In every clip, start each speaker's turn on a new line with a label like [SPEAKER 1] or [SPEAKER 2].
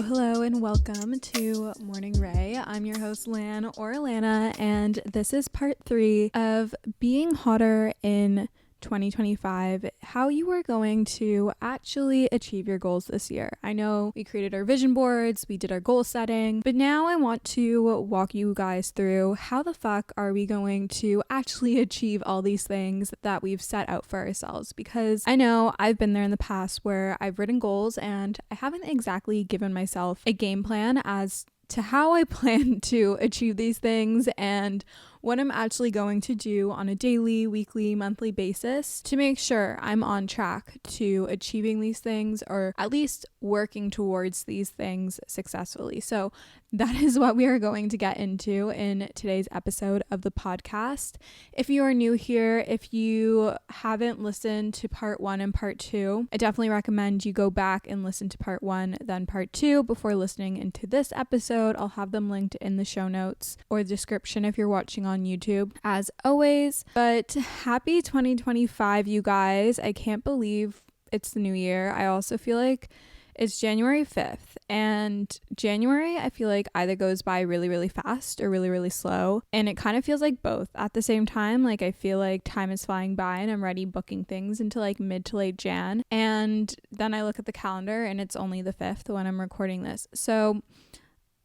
[SPEAKER 1] Hello, and welcome to Morning Ray. I'm your host, Lan or Alana, and this is part 3 of being hotter in 2025, how you are going to actually achieve your goals this year. I know we created our vision boards, we did our goal setting, but now I want to walk you guys through how the fuck are we going to actually achieve all these things that we've set out for ourselves, because I know I've been there in the past where I've written goals and I haven't exactly given myself a game plan as to how I plan to achieve these things and what I'm actually going to do on a daily, weekly, monthly basis to make sure I'm on track to achieving these things, or at least working towards these things successfully. So that is what we are going to get into in today's episode of the podcast. If you are new here, if you haven't listened to part 1 and part 2, I definitely recommend you go back and listen to part 1, then part 2 before listening into this episode. I'll have them linked in the show notes or the description if you're watching on YouTube, as always. But happy 2025, you guys. I can't believe it's the new year. I also feel like it's January 5th, and January I feel like either goes by really, really fast or really, really slow, and it kind of feels like both at the same time. Like I feel like time is flying by and I'm already booking things into like mid to late Jan, and then I look at the calendar and it's only the 5th when I'm recording this. So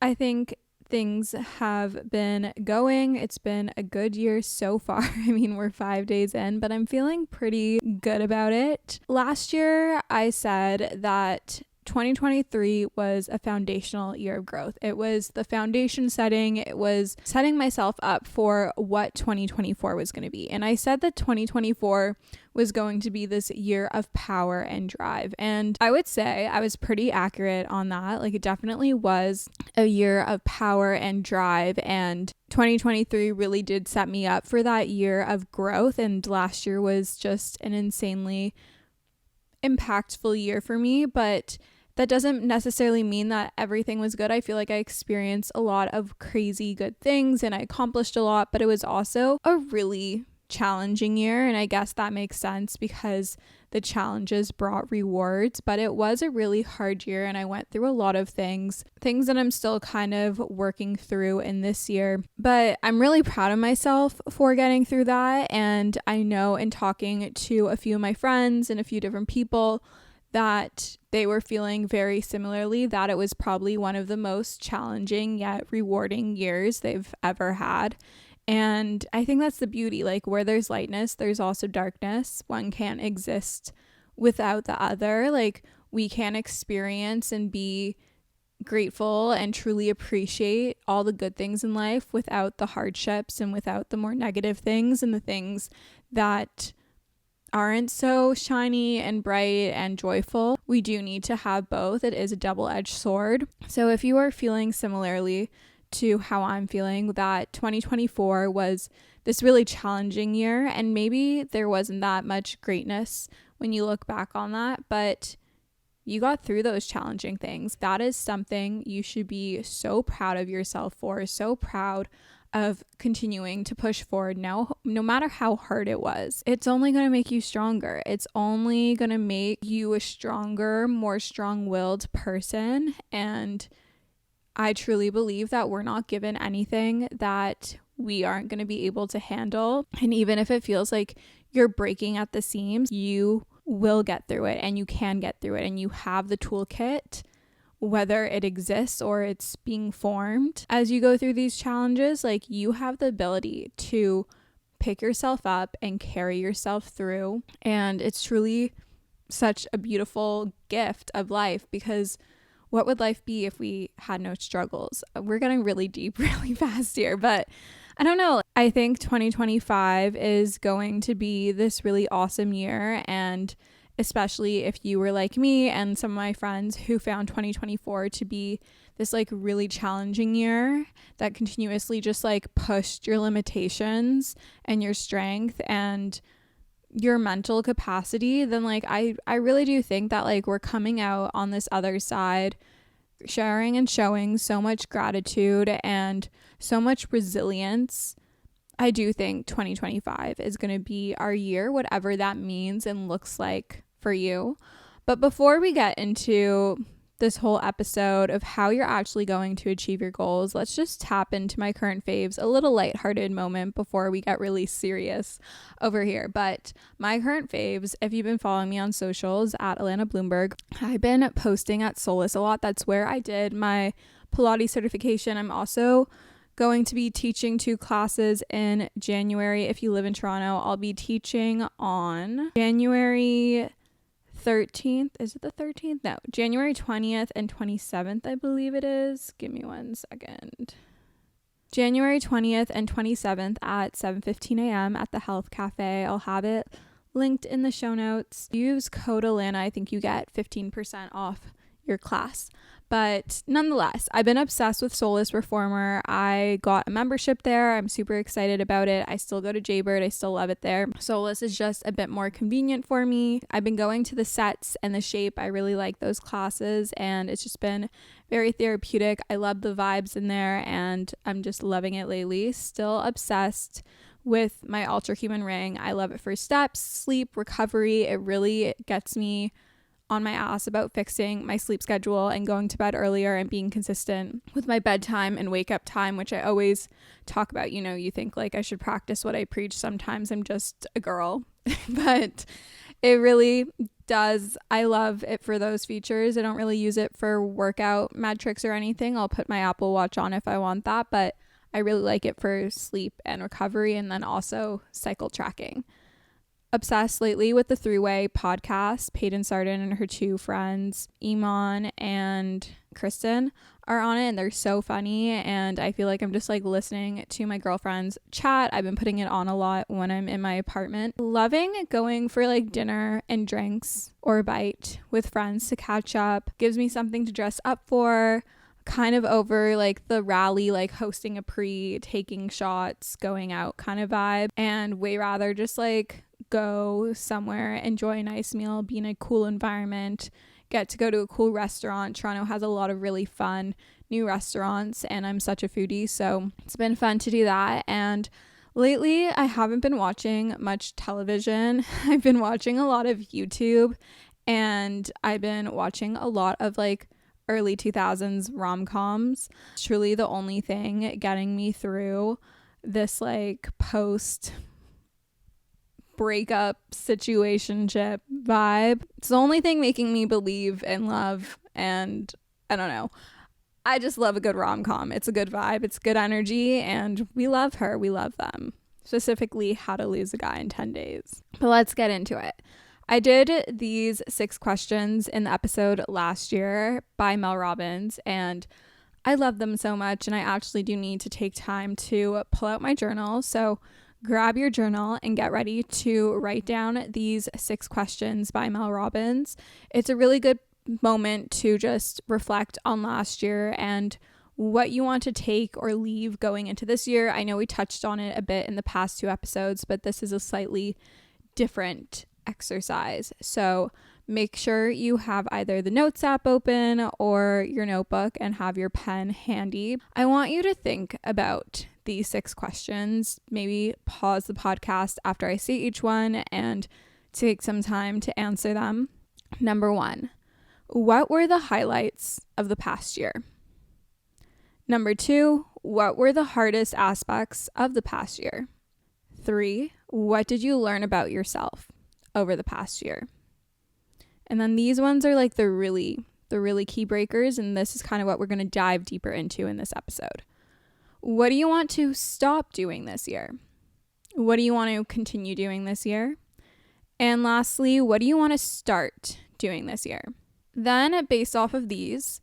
[SPEAKER 1] I think things have been going. It's been a good year so far. I mean, we're 5 days in, but I'm feeling pretty good about it. Last year, I said that 2023 was a foundational year of growth. It was the foundation setting. It was setting myself up for what 2024 was going to be. And I said that 2024 was going to be this year of power and drive. And I would say I was pretty accurate on that. Like, it definitely was a year of power and drive. And 2023 really did set me up for that year of growth. And last year was just an insanely impactful year for me. But that doesn't necessarily mean that everything was good. I feel like I experienced a lot of crazy good things and I accomplished a lot, but it was also a really challenging year. And I guess that makes sense because the challenges brought rewards, but it was a really hard year and I went through a lot of things that I'm still kind of working through in this year. But I'm really proud of myself for getting through that. And I know in talking to a few of my friends and a few different people that they were feeling very similarly, that it was probably one of the most challenging yet rewarding years they've ever had. And I think that's the beauty. Like, where there's lightness, there's also darkness. One can't exist without the other. Like, we can experience and be grateful and truly appreciate all the good things in life without the hardships and without the more negative things and the things that aren't so shiny and bright and joyful. We do need to have both. It is a double-edged sword. So if you are feeling similarly to how I'm feeling, that 2024 was this really challenging year, and maybe there wasn't that much greatness when you look back on that, but you got through those challenging things. That is something you should be so proud of yourself for, so proud of continuing to push forward now, no matter how hard it was. It's only going to make you stronger. It's only going to make you a stronger, more strong-willed person. And I truly believe that we're not given anything that we aren't going to be able to handle. And even if it feels like you're breaking at the seams, you will get through it and you can get through it. And you have the toolkit, whether it exists or it's being formed as you go through these challenges. Like, you have the ability to pick yourself up and carry yourself through. And it's truly such a beautiful gift of life, because what would life be if we had no struggles? We're getting really deep really fast here, but I don't know. I think 2025 is going to be this really awesome year, and especially if you were like me and some of my friends who found 2024 to be this like really challenging year that continuously just like pushed your limitations and your strength and your mental capacity, then like I really do think that like we're coming out on this other side sharing and showing so much gratitude and so much resilience. I do think 2025 is going to be our year, whatever that means and looks like for you. But before we get into this whole episode of how you're actually going to achieve your goals, let's just tap into my current faves, a little lighthearted moment before we get really serious over here. But my current faves, if you've been following me on socials at Alana Bloomberg, I've been posting at Solace a lot. That's where I did my Pilates certification. I'm also going to be teaching 2 classes in January. If you live in Toronto, I'll be teaching on January 13th. Is it the 13th? No, January 20th and 27th, I believe it is. Give me one second. January 20th and 27th at 7:15 a.m. at the Health Cafe. I'll have it linked in the show notes. Use code Alana. I think you get 15% off your class. But nonetheless, I've been obsessed with Solace Reformer. I got a membership there. I'm super excited about it. I still go to Jaybird. I still love it there. Solace is just a bit more convenient for me. I've been going to the sets and the shape. I really like those classes, and it's just been very therapeutic. I love the vibes in there, and I'm just loving it lately. Still obsessed with my Ultra Human Ring. I love it for steps, sleep, recovery. It really gets me on my ass about fixing my sleep schedule and going to bed earlier and being consistent with my bedtime and wake up time, which I always talk about. You know, you think like I should practice what I preach. Sometimes I'm just a girl, but it really does. I love it for those features. I don't really use it for workout metrics or anything. I'll put my Apple Watch on if I want that, but I really like it for sleep and recovery, and then also cycle tracking. Obsessed lately with the Three-Way podcast. Peyton Sardin and her 2 friends, Iman and Kristen, are on it, and they're so funny, and I feel like I'm just like listening to my girlfriends chat. I've been putting it on a lot when I'm in my apartment. Loving going for like dinner and drinks or a bite with friends to catch up. Gives me something to dress up for. Kind of over like the rally, like hosting a pre, taking shots, going out kind of vibe, and way rather just like go somewhere, enjoy a nice meal, be in a cool environment, get to go to a cool restaurant. Toronto has a lot of really fun new restaurants, and I'm such a foodie, so it's been fun to do that. And lately I haven't been watching much television. I've been watching a lot of YouTube, and I've been watching a lot of like early 2000s rom-coms. It's truly the only thing getting me through this like post breakup situationship vibe. It's the only thing making me believe in love, and I don't know, I just love a good rom-com. It's a good vibe, it's good energy, and we love her, we love them. Specifically How to Lose a Guy in 10 Days. But let's get into it. I did these 6 questions in the episode last year by Mel Robbins, and I love them so much, and I actually do need to take time to pull out my journal. So grab your journal and get ready to write down these 6 questions by Mel Robbins. It's a really good moment to just reflect on last year and what you want to take or leave going into this year. I know we touched on it a bit in the past 2 episodes, but this is a slightly different exercise. So make sure you have either the notes app open or your notebook and have your pen handy. I want you to think about these 6 questions. Maybe pause the podcast after I say each one and take some time to answer them. Number 1, what were the highlights of the past year? Number 2, what were the hardest aspects of the past year? 3, what did you learn about yourself over the past year? And then these ones are like the really key breakers, and this is kind of what we're going to dive deeper into in this episode. What do you want to stop doing this year? What do you want to continue doing this year? And lastly, what do you want to start doing this year? Then, based off of these,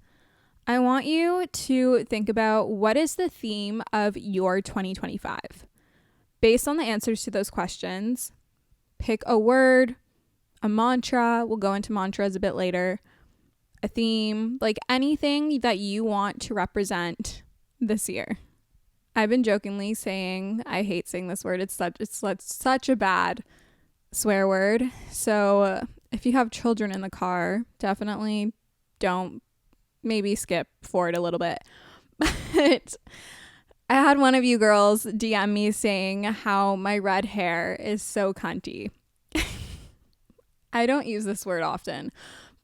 [SPEAKER 1] I want you to think about what is the theme of your 2025. Based on the answers to those questions, pick a word, a mantra. We'll go into mantras a bit later. A theme, like anything that you want to represent this year. I've been jokingly saying I hate saying this word. It's such a bad swear word. So if you have children in the car, definitely don't, maybe skip forward a little bit. But I had one of you girls DM me saying how my red hair is so cunty. I don't use this word often,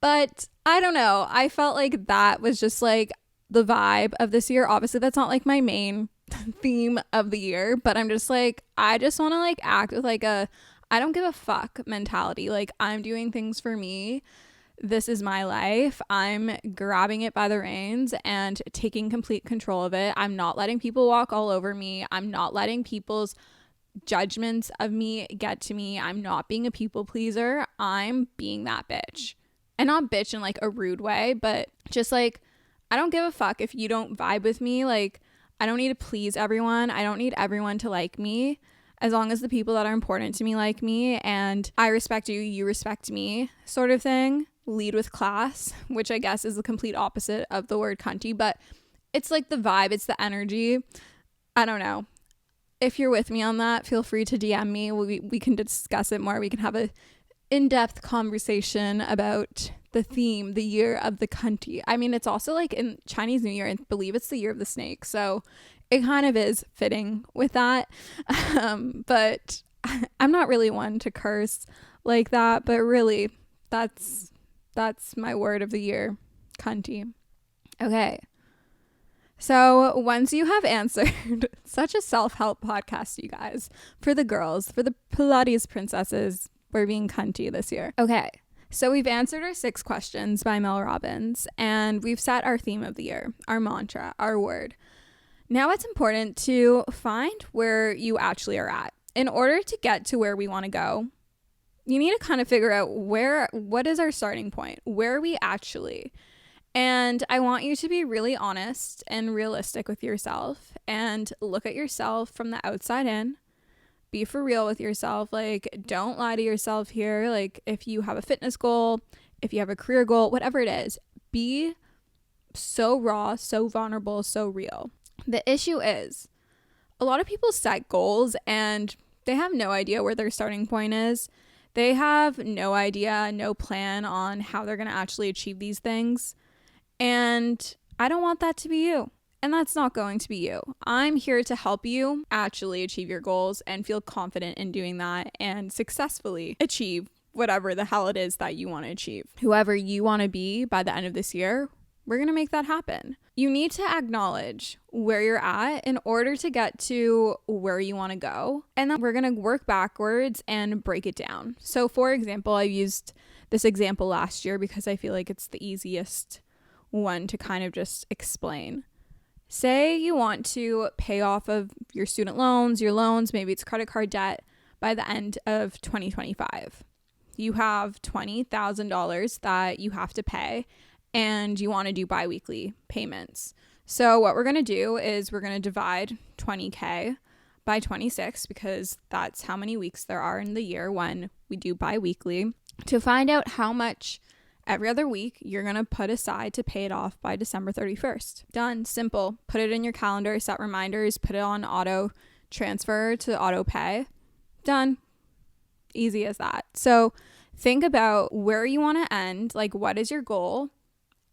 [SPEAKER 1] But I don't know. I felt like that was just like the vibe of this year. Obviously, that's not like my main theme of the year, but I'm just like, I just want to like act with like a I don't give a fuck mentality. Like, I'm doing things for me. This is my life. I'm grabbing it by the reins and taking complete control of it. I'm not letting people walk all over me. I'm not letting people's judgments of me get to me. I'm not being a people pleaser. I'm being that bitch. And not bitch in like a rude way, but just like, I don't give a fuck if you don't vibe with me. Like, I don't need to please everyone. I don't need everyone to like me. As long as the people that are important to me like me and I respect you, you respect me, sort of thing. Lead with class, which I guess is the complete opposite of the word cunty, but it's like the vibe, it's the energy. I don't know. If you're with me on that, feel free to DM me. We can discuss it more. We can have a in-depth conversation about the theme, the year of the cunty. I mean, it's also like in Chinese New Year, I believe it's the year of the snake. So it kind of is fitting with that. But I'm not really one to curse like that, but really that's my word of the year, cunty. Okay. So once you have answered such a self-help podcast, you guys, for the girls, for the Pilates princesses, we're being cunty this year. Okay. So we've answered our 6 questions by Mel Robbins, and we've set our theme of the year, our mantra, our word. Now it's important to find where you actually are at. In order to get to where we want to go, you need to kind of figure out what is our starting point? Where are we actually? And I want you to be really honest and realistic with yourself and look at yourself from the outside in. Be for real with yourself. Like, don't lie to yourself here. Like, if you have a fitness goal, if you have a career goal, whatever it is, be so raw, so vulnerable, so real. The issue is a lot of people set goals and they have no idea where their starting point is. They have no idea, no plan on how they're going to actually achieve these things. And I don't want that to be you. And that's not going to be you. I'm here to help you actually achieve your goals and feel confident in doing that and successfully achieve whatever the hell it is that you want to achieve. Whoever you want to be by the end of this year, we're going to make that happen. You need to acknowledge where you're at in order to get to where you want to go. And then we're going to work backwards and break it down. So for example, I used this example last year because I feel like it's the easiest one to kind of just explain. Say you want to pay off of your student loans, maybe it's credit card debt by the end of 2025. You have $20,000 that you have to pay and you want to do bi-weekly payments. So what we're going to do is we're going to divide 20K by 26 because that's how many weeks there are in the year when we do bi-weekly to find out how much every other week you're going to put aside to pay it off by December 31st. Done. Simple. Put it in your calendar, set reminders, put it on auto transfer to auto pay. Done. Easy as that. So think about where you want to end, like what is your goal,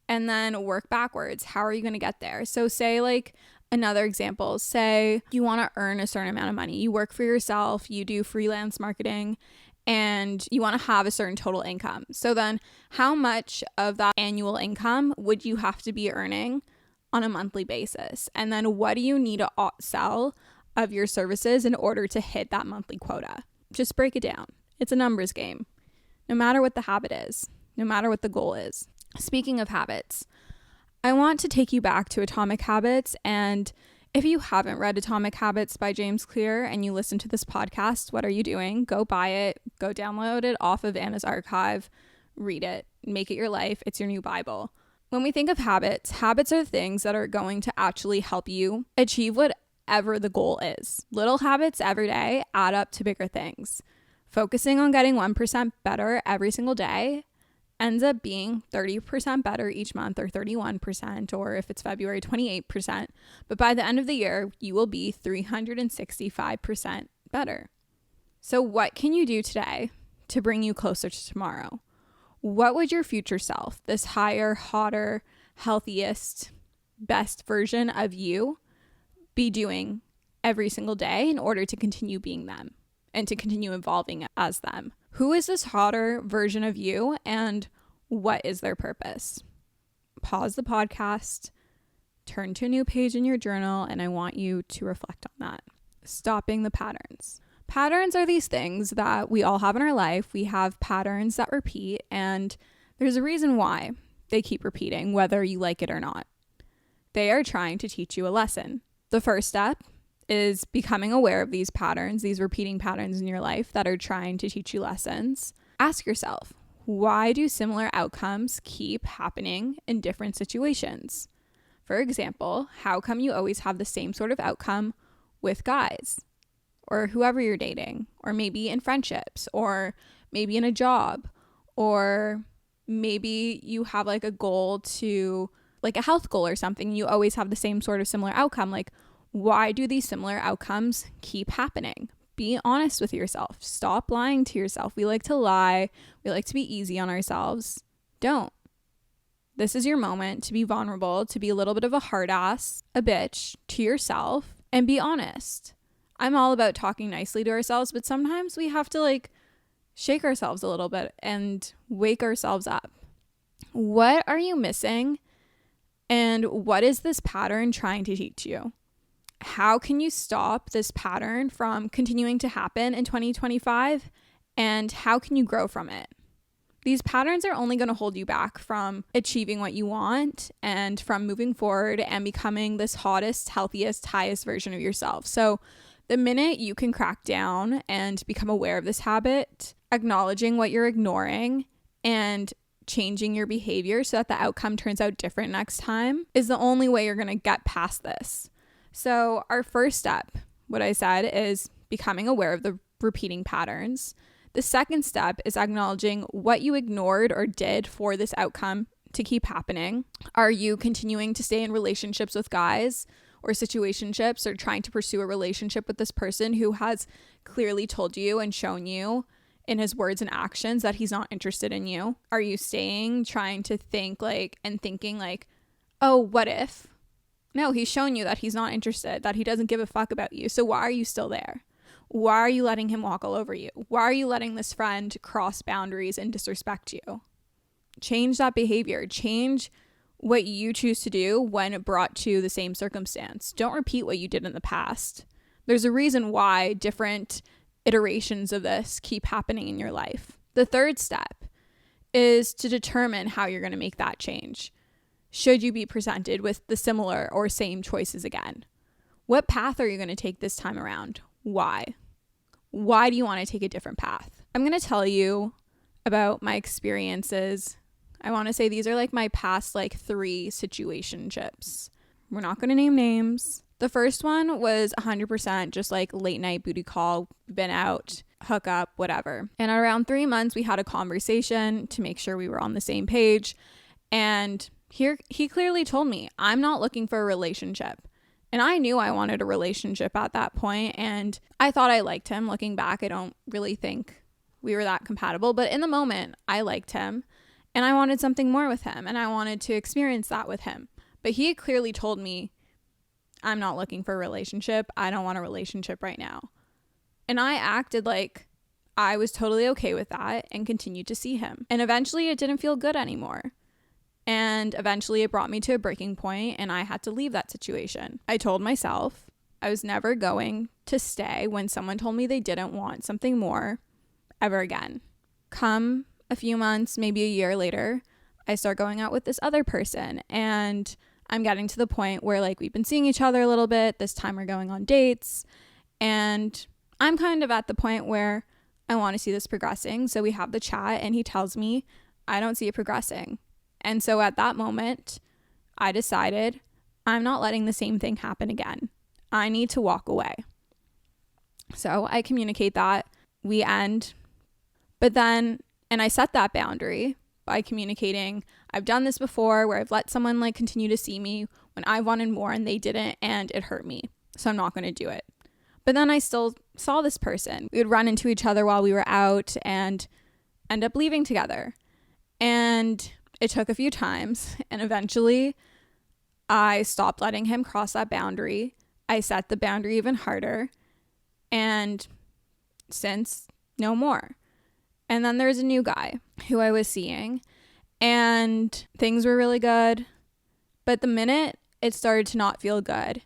[SPEAKER 1] and then work backwards. How are you going to get there? So say like another example, say you want to earn a certain amount of money. You work for yourself, you do freelance marketing, and you want to have a certain total income. So then how much of that annual income would you have to be earning on a monthly basis? And then what do you need to sell of your services in order to hit that monthly quota? Just break it down. It's a numbers game. No matter what the habit is, no matter what the goal is. Speaking of habits, I want to take you back to Atomic Habits. And if you haven't read Atomic Habits by James Clear and you listen to this podcast, what are you doing? Go buy it. Go download it off of Anna's archive. Read it. Make it your life. It's your new Bible. When we think of habits, habits are the things that are going to actually help you achieve whatever the goal is. Little habits every day add up to bigger things. Focusing on getting 1% better every single day ends up being 30% better each month, or 31%, or if it's February, 28%. But by the end of the year, you will be 365% better. So what can you do today to bring you closer to tomorrow? What would your future self, this higher, hotter, healthiest, best version of you, be doing every single day in order to continue being them and to continue evolving as them? Who is this hotter version of you, and what is their purpose? Pause the podcast, turn to a new page in your journal, and I want you to reflect on that. Stopping the patterns. Patterns are these things that we all have in our life. We have patterns that repeat, and there's a reason why they keep repeating, whether you like it or not. They are trying to teach you a lesson. The first step is becoming aware of these patterns, these repeating patterns in your life that are trying to teach you lessons. Ask yourself, why do similar outcomes keep happening in different situations? For example, how come you always have the same sort of outcome with guys or whoever you're dating, or maybe in friendships, or maybe in a job, or maybe you have like a goal to like a health goal or something. You always have the same sort of similar outcome. Like, why do these similar outcomes keep happening? Be honest with yourself. Stop lying to yourself. We like to lie. We like to be easy on ourselves. Don't. This is your moment to be vulnerable, to be a little bit of a hard ass, a bitch to yourself, and be honest. I'm all about talking nicely to ourselves, but sometimes we have to like shake ourselves a little bit and wake ourselves up. What are you missing? And what is this pattern trying to teach you? How can you stop this pattern from continuing to happen in 2025? And how can you grow from it? These patterns are only going to hold you back from achieving what you want and from moving forward and becoming this hottest, healthiest, highest version of yourself. So the minute you can crack down and become aware of this habit, acknowledging what you're ignoring and changing your behavior so that the outcome turns out different next time is the only way you're going to get past this. So our first step, what I said, is becoming aware of the repeating patterns. The second step is acknowledging what you ignored or did for this outcome to keep happening. Are you continuing to stay in relationships with guys or situationships, or trying to pursue a relationship with this person who has clearly told you and shown you in his words and actions that he's not interested in you? Are you staying trying to think like and thinking like, oh, what if? No, he's shown you that he's not interested, that he doesn't give a fuck about you. So why are you still there? Why are you letting him walk all over you? Why are you letting this friend cross boundaries and disrespect you? Change that behavior. Change what you choose to do when brought to the same circumstance. Don't repeat what you did in the past. There's a reason why different iterations of this keep happening in your life. The third step is to determine how you're going to make that change. Should you be presented with the similar or same choices again? What path are you going to take this time around? Why? Why do you want to take a different path? I'm going to tell you about my experiences. I want to say these are like my past like 3 situationships. We're not going to name names. The first one was 100% just like late night booty call, been out, hook up, whatever. And around 3 months, we had a conversation to make sure we were on the same page. And here he clearly told me, I'm not looking for a relationship. And I knew I wanted a relationship at that point, and I thought I liked him. Looking back, I don't really think we were that compatible, but in the moment, I liked him, and I wanted something more with him, and I wanted to experience that with him. But he had clearly told me, I'm not looking for a relationship. I don't want a relationship right now. And I acted like I was totally okay with that and continued to see him. And eventually, it didn't feel good anymore. And eventually it brought me to a breaking point and I had to leave that situation. I told myself I was never going to stay when someone told me they didn't want something more ever again. Come a few months, maybe a year later, I start going out with this other person and I'm getting to the point where like we've been seeing each other a little bit. This time we're going on dates and I'm kind of at the point where I want to see this progressing. So we have the chat and he tells me I don't see it progressing. And so at that moment, I decided I'm not letting the same thing happen again. I need to walk away. So I communicate that, we end. But then, and I set that boundary by communicating, I've done this before where I've let someone like continue to see me when I wanted more and they didn't and it hurt me. So I'm not going to do it. But then I still saw this person. We would run into each other while we were out and end up leaving together. And it took a few times and eventually I stopped letting him cross that boundary. I set the boundary even harder and since no more. And then there's a new guy who I was seeing and things were really good. But the minute it started to not feel good,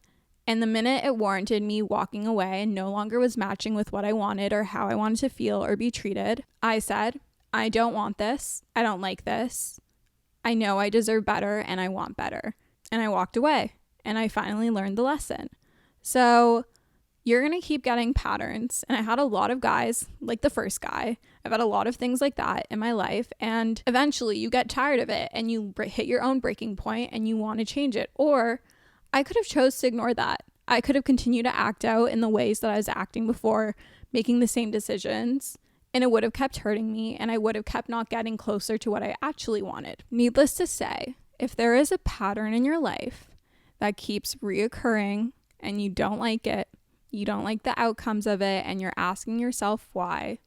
[SPEAKER 1] and the minute it warranted me walking away and no longer was matching with what I wanted or how I wanted to feel or be treated, I said, I don't want this. I don't like this. I know I deserve better and I want better. And I walked away and I finally learned the lesson. So you're going to keep getting patterns. And I had a lot of guys, like the first guy. I've had a lot of things like that in my life. And eventually you get tired of it and you hit your own breaking point and you want to change it. Or I could have chose to ignore that. I could have continued to act out in the ways that I was acting before, making the same decisions, and it would have kept hurting me, and I would have kept not getting closer to what I actually wanted. Needless to say, if there is a pattern in your life that keeps reoccurring and you don't like it, you don't like the outcomes of it, and you're asking yourself why,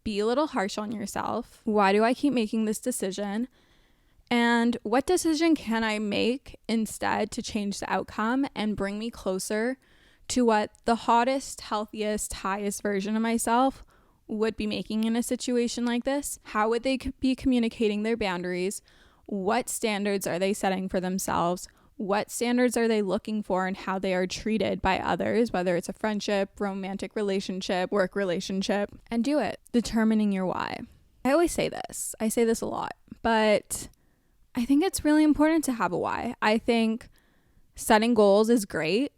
[SPEAKER 1] be a little harsh on yourself. Why do I keep making this decision? And what decision can I make instead to change the outcome and bring me closer to what the hottest, healthiest, highest version of myself would be making in a situation like this? How would they be communicating their boundaries? What standards are they setting for themselves? What standards are they looking for and how they are treated by others, whether it's a friendship, romantic relationship, work relationship, and do it. Determining your why. I always say this. I say this a lot, but I think it's really important to have a why. I think setting goals is great,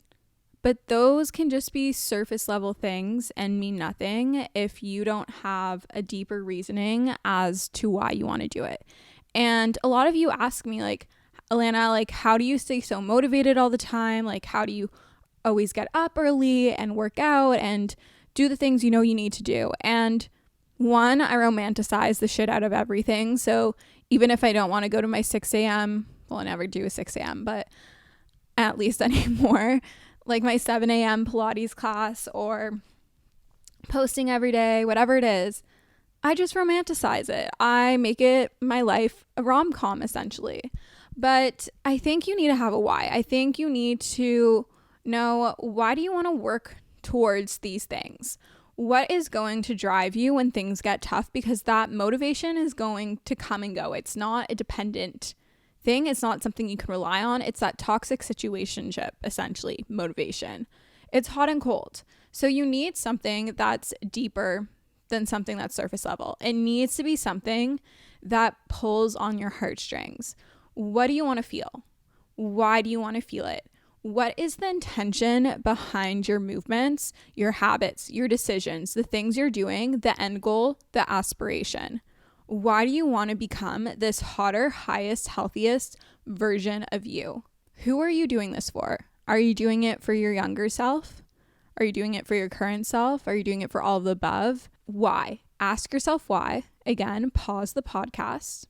[SPEAKER 1] but those can just be surface level things and mean nothing if you don't have a deeper reasoning as to why you want to do it. And a lot of you ask me, like, Alana, like, how do you stay so motivated all the time? Like, how do you always get up early and work out and do the things you know you need to do? And one, I romanticize the shit out of everything. So even if I don't want to go to my 6 a.m., well, I never do a 6 a.m., but at least anymore, like my 7 a.m. Pilates class or posting every day, whatever it is, I just romanticize it. I make it my life a rom-com essentially. But I think you need to have a why. I think you need to know, why do you want to work towards these things? What is going to drive you when things get tough? Because that motivation is going to come and go. It's not a dependent thing. It's not something you can rely on. It's that toxic situationship, essentially, motivation. It's hot and cold. So you need something that's deeper than something that's surface level. It needs to be something that pulls on your heartstrings. What do you want to feel? Why do you want to feel it? What is the intention behind your movements, your habits, your decisions, the things you're doing, the end goal, the aspiration? Why do you want to become this hotter, highest, healthiest version of you? Who are you doing this for? Are you doing it for your younger self? Are you doing it for your current self? Are you doing it for all of the above? Why? Ask yourself why. Again, pause the podcast,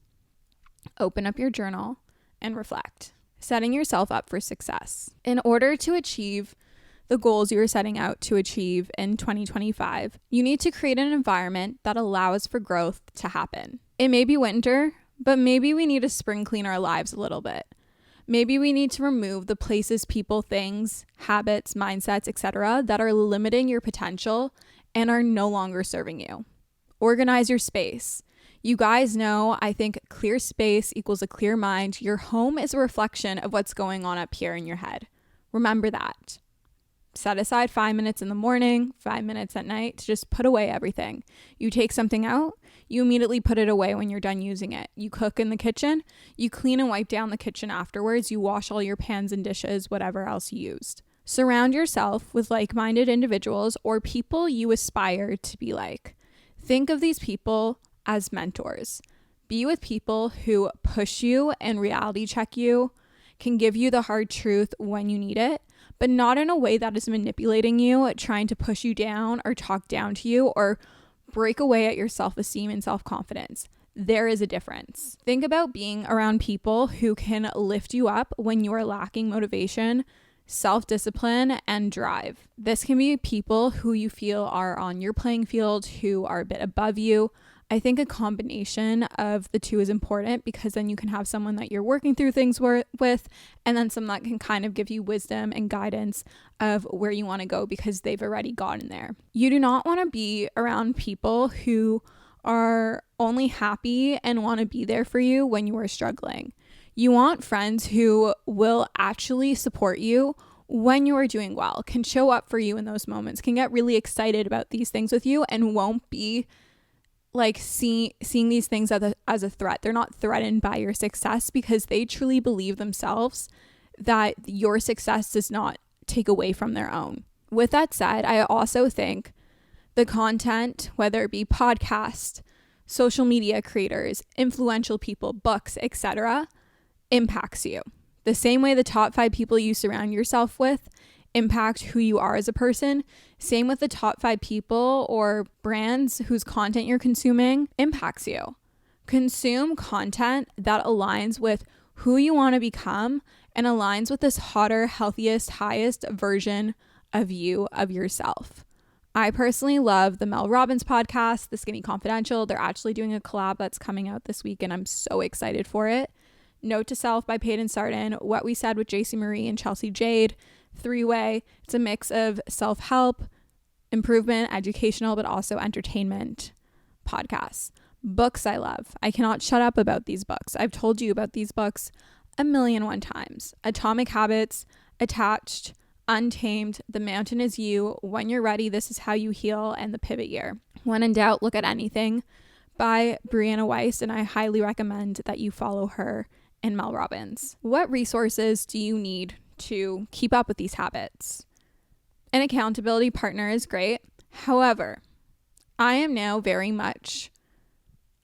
[SPEAKER 1] open up your journal, and reflect. Setting yourself up for success. In order to achieve the goals you are setting out to achieve in 2025, you need to create an environment that allows for growth to happen. It may be winter, but maybe we need to spring clean our lives a little bit. Maybe we need to remove the places, people, things, habits, mindsets, etc. that are limiting your potential and are no longer serving you. Organize your space. You guys know, I think clear space equals a clear mind. Your home is a reflection of what's going on up here in your head. Remember that. Set aside 5 minutes in the morning, 5 minutes at night to just put away everything. You take something out, you immediately put it away when you're done using it. You cook in the kitchen, you clean and wipe down the kitchen afterwards, you wash all your pans and dishes, whatever else you used. Surround yourself with like-minded individuals or people you aspire to be like. Think of these people as mentors. Be with people who push you and reality check you, can give you the hard truth when you need it, but not in a way that is manipulating you, trying to push you down or talk down to you or break away at your self-esteem and self-confidence. There is a difference. Think about being around people who can lift you up when you are lacking motivation, self-discipline, and drive. This can be people who you feel are on your playing field, who are a bit above you. I think a combination of the two is important because then you can have someone that you're working through things with, and then someone that can kind of give you wisdom and guidance of where you want to go because they've already gotten there. You do not want to be around people who are only happy and want to be there for you when you are struggling. You want friends who will actually support you when you are doing well, can show up for you in those moments, can get really excited about these things with you, and won't be like seeing these things as a threat. They're not threatened by your success because they truly believe themselves that your success does not take away from their own. With that said, I also think the content, whether it be podcasts, social media creators, influential people, books, etc., impacts you. The same way the top 5 people you surround yourself with impact who you are as a person, same with the top 5 people or brands whose content you're consuming impacts you. Consume content that aligns with who you want to become and aligns with this hotter, healthiest, highest version of you, of yourself. I personally love the Mel Robbins podcast, The Skinny Confidential. They're actually doing a collab that's coming out this week, and I'm so excited for it. Note to Self by Payton Sartain, What We Said with JC Marie and Chelsea Jade, 3-Way. It's a mix of self-help, improvement, educational, but also entertainment podcasts. Books I love. I cannot shut up about these books. I've told you about these books a million and one times. Atomic Habits, Attached, Untamed, The Mountain Is You, When You're Ready, This Is How You Heal, and The Pivot Year. When in doubt, look at anything by Brianna Weiss, and I highly recommend that you follow her and Mel Robbins. What resources do you need to keep up with these habits? An accountability partner is great. However, I am now very much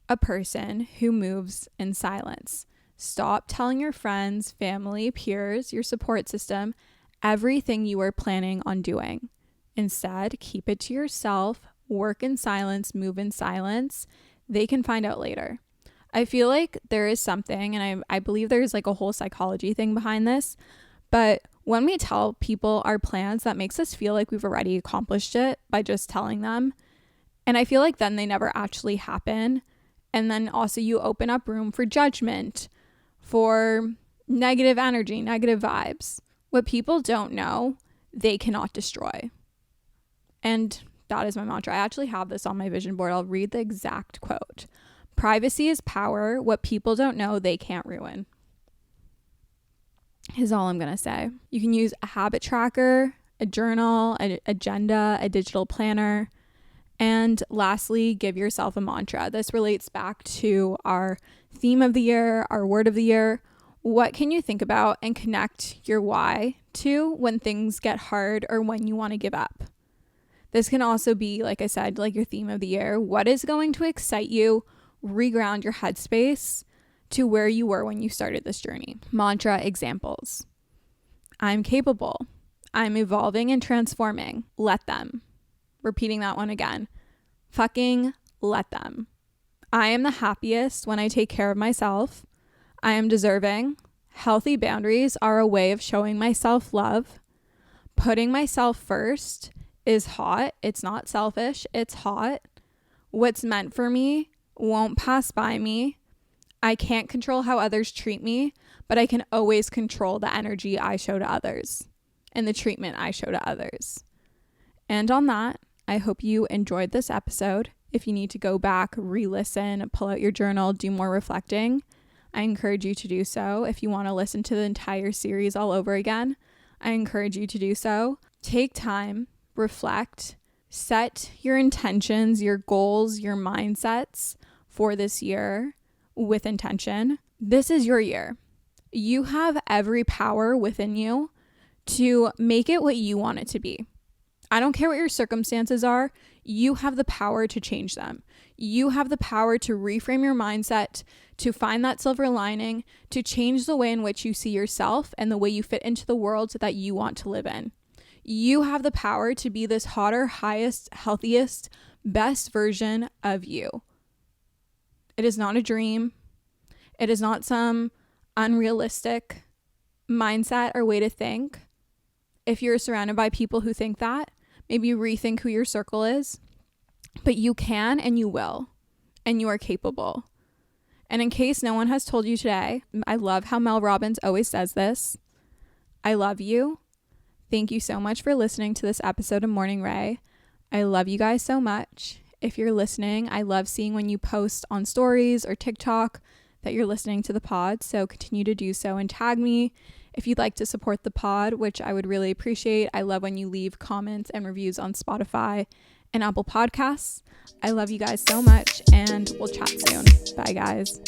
[SPEAKER 1] a person who moves in silence. Stop telling your friends, family, peers, your support system, everything you are planning on doing. Instead, keep it to yourself, work in silence, move in silence. They can find out later. I feel like there is something, and I believe there's like a whole psychology thing behind this, but when we tell people our plans, that makes us feel like we've already accomplished it by just telling them. And I feel like then they never actually happen. And then also you open up room for judgment, for negative energy, negative vibes. What people don't know, they cannot destroy. And that is my mantra. I actually have this on my vision board. I'll read the exact quote. Privacy is power. What people don't know, they can't ruin. Is all I'm going to say. You can use a habit tracker, a journal, an agenda, a digital planner. And lastly, give yourself a mantra. This relates back to our theme of the year, our word of the year. What can you think about and connect your why to when things get hard or when you want to give up? This can also be, like I said, like your theme of the year. What is going to excite you? Reground your headspace to where you were when you started this journey. Mantra examples. I'm capable. I'm evolving and transforming. Let them. Repeating that one again. Fucking let them. I am the happiest when I take care of myself. I am deserving. Healthy boundaries are a way of showing myself love. Putting myself first is hot. It's not selfish. It's hot. What's meant for me won't pass by me. I can't control how others treat me, but I can always control the energy I show to others and the treatment I show to others. And on that, I hope you enjoyed this episode. If you need to go back, re-listen, pull out your journal, do more reflecting, I encourage you to do so. If you want to listen to the entire series all over again, I encourage you to do so. Take time, reflect, set your intentions, your goals, your mindsets for this year with intention. This is your year. You have every power within you to make it what you want it to be. I don't care what your circumstances are. You have the power to change them. You have the power to reframe your mindset, to find that silver lining, to change the way in which you see yourself and the way you fit into the world that you want to live in. You have the power to be this hotter, highest, healthiest, best version of you. It is not a dream. It is not some unrealistic mindset or way to think. If you're surrounded by people who think that, maybe rethink who your circle is. But you can and you will, and you are capable. And in case no one has told you today, I love how Mel Robbins always says this. I love you. Thank you so much for listening to this episode of Morning Ray. I love you guys so much. if you're listening. I love seeing when you post on stories or TikTok that you're listening to the pod, so continue to do so and tag me if you'd like to support the pod, which I would really appreciate. I love when you leave comments and reviews on Spotify and Apple Podcasts. I love you guys so much, and we'll chat soon. Bye, guys.